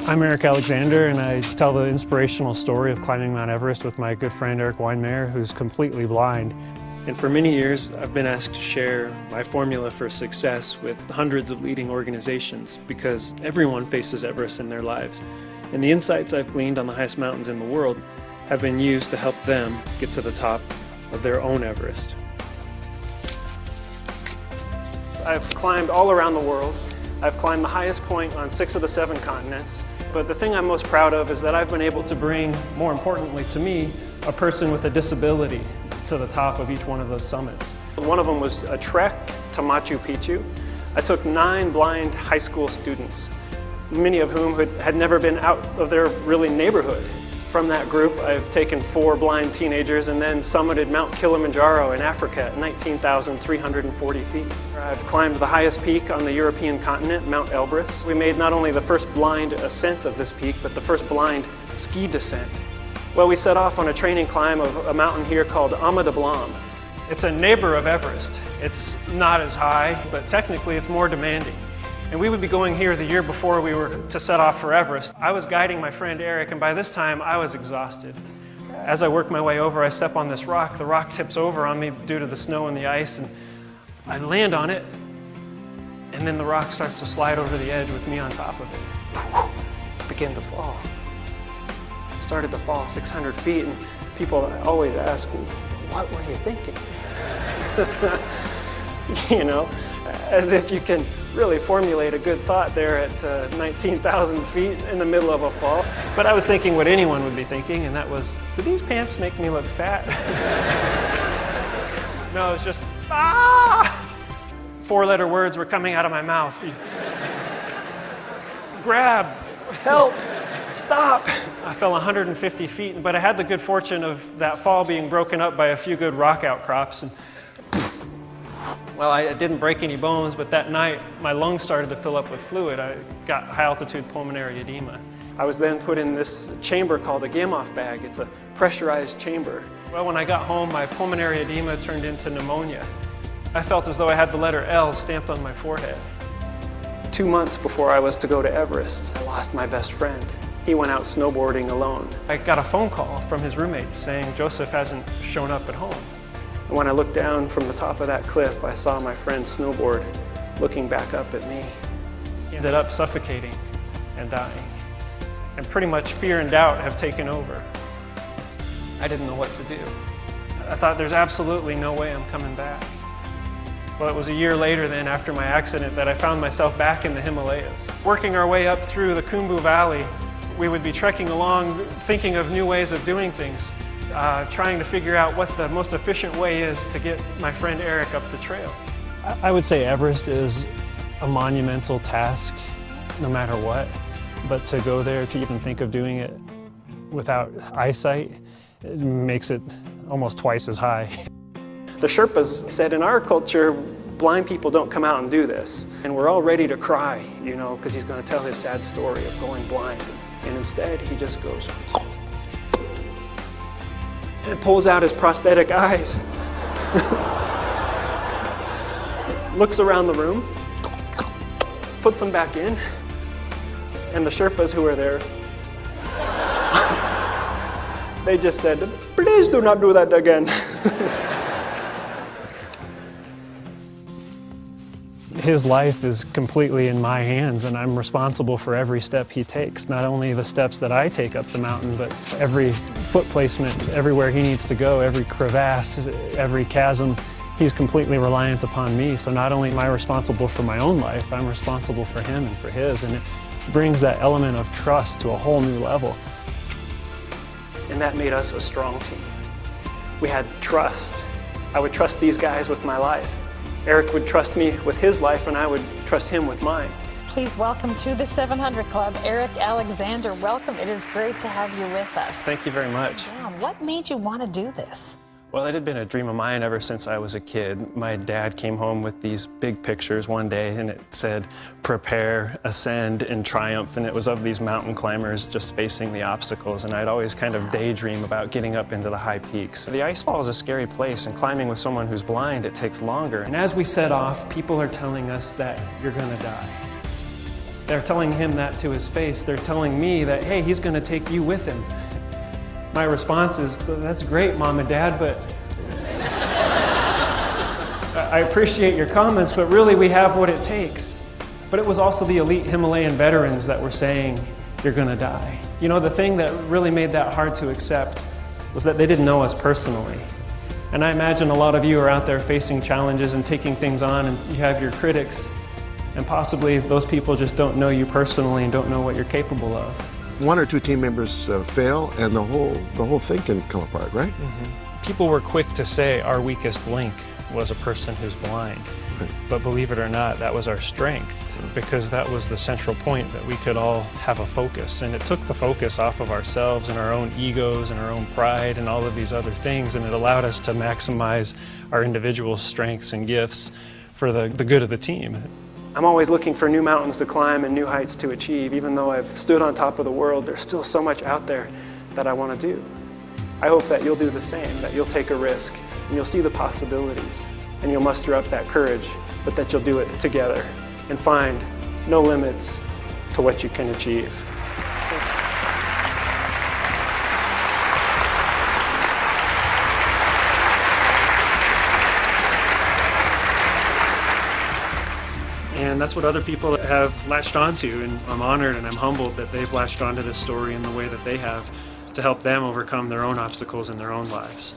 I'm Eric Alexander, and I tell the inspirational story of climbing Mount Everest with my good friend Eric Weinmeier, who's completely blind. And for many years, I've been asked to share my formula for success with hundreds of leading organizations because everyone faces Everest in their lives. And the insights I've gleaned on the highest mountains in the world have been used to help them get to the top of their own Everest. I've climbed all around the world. I've climbed the highest point on 6 of the 7 continents. But the thing I'm most proud of is that I've been able to bring, more importantly to me, a person with a disability to the top of each one of those summits. One of them was a trek to Machu Picchu. I took 9 blind high school students, many of whom had never been out of their really neighborhood. From that group, I've taken 4 blind teenagers and then summited Mount Kilimanjaro in Africa at 19,340 feet. I've climbed the highest peak on the European continent, Mount Elbrus. We made not only the first blind ascent of this peak, but the first blind ski descent. Well, we set off on a training climb of a mountain here called Ama de Blanc. It's a neighbor of Everest. It's not as high, but technically it's more demanding. And we would be going here the year before we were to set off for Everest. I was guiding my friend Eric, and by this time I was exhausted. As I work my way over, I step on this rock. The rock tips over on me due to the snow and the ice, and I land on it, and then the rock starts to slide over the edge with me on top of it. I begin to fall. I started to fall 600 feet, and people always ask me, what were you thinking? You know, as if you can really formulate a good thought there at 19,000 feet in the middle of a fall. But I was thinking what anyone would be thinking, and that was, do these pants make me look fat? No, it's just, ah! 4-letter words were coming out of my mouth. Grab, help, stop. I fell 150 feet, but I had the good fortune of that fall being broken up by a few good rock outcrops. And well, I didn't break any bones, but that night my lungs started to fill up with fluid. I got high-altitude pulmonary edema. I was then put in this chamber called a Gamow bag. It's a pressurized chamber. Well, when I got home, my pulmonary edema turned into pneumonia. I felt as though I had the letter L stamped on my forehead. 2 months before I was to go to Everest, I lost my best friend. He went out snowboarding alone. I got a phone call from his roommates saying Joseph hasn't shown up at home. And when I looked down from the top of that cliff, I saw my friend snowboard looking back up at me. He ended up suffocating and dying. And pretty much fear and doubt have taken over. I didn't know what to do. I thought there's absolutely no way I'm coming back. Well, it was a year later then, after my accident, that I found myself back in the Himalayas. Working our way up through the Khumbu Valley, we would be trekking along, thinking of new ways of doing things. Trying to figure out what the most efficient way is to get my friend Eric up the trail. I would say Everest is a monumental task, no matter what. But to go there, to even think of doing it without eyesight, it makes it almost twice as high. The Sherpas said in our culture, blind people don't come out and do this. And we're all ready to cry, you know, because he's going to tell his sad story of going blind. And instead, he just goes and pulls out his prosthetic eyes. Looks around the room, puts them back in, and the Sherpas who were there, they just said, please do not do that again. His life is completely in my hands, and I'm responsible for every step he takes. Not only the steps that I take up the mountain, but every foot placement, everywhere he needs to go, every crevasse, every chasm, he's completely reliant upon me. So not only am I responsible for my own life, I'm responsible for him and for his, and it brings that element of trust to a whole new level. And that made us a strong team. We had trust. I would trust these guys with my life. Eric would trust me with his life, and I would trust him with mine. Please welcome to the 700 Club, Eric Alexander. Welcome. It is great to have you with us. Thank you very much. What made you want to do this? Well, it had been a dream of mine ever since I was a kid. My dad came home with these big pictures one day, and it said, prepare, ascend, and triumph. And it was of these mountain climbers just facing the obstacles. And I'd always kind of daydream about getting up into the high peaks. The icefall is a scary place, and climbing with someone who's blind, it takes longer. And as we set off, people are telling us that you're gonna die. They're telling him that to his face. They're telling me that, hey, he's going to take you with him. My response is, that's great, Mom and Dad, but I appreciate your comments, but really we have what it takes. But it was also the elite Himalayan veterans that were saying, you're going to die. You know, the thing that really made that hard to accept was that they didn't know us personally. And I imagine a lot of you are out there facing challenges and taking things on, and you have your critics, and possibly those people just don't know you personally and don't know what you're capable of. One or two team members fail, and the whole thing can come apart, right? Mm-hmm. People were quick to say our weakest link was a person who's blind. Right. But believe it or not, that was our strength, because that was the central point, that we could all have a focus. And it took the focus off of ourselves and our own egos and our own pride and all of these other things, and it allowed us to maximize our individual strengths and gifts for the good of the team. I'm always looking for new mountains to climb and new heights to achieve. Even though I've stood on top of the world, there's still so much out there that I want to do. I hope that you'll do the same, that you'll take a risk and you'll see the possibilities and you'll muster up that courage, but that you'll do it together and find no limits to what you can achieve. And that's what other people have latched onto, and I'm honored and I'm humbled that they've latched onto this story in the way that they have to help them overcome their own obstacles in their own lives.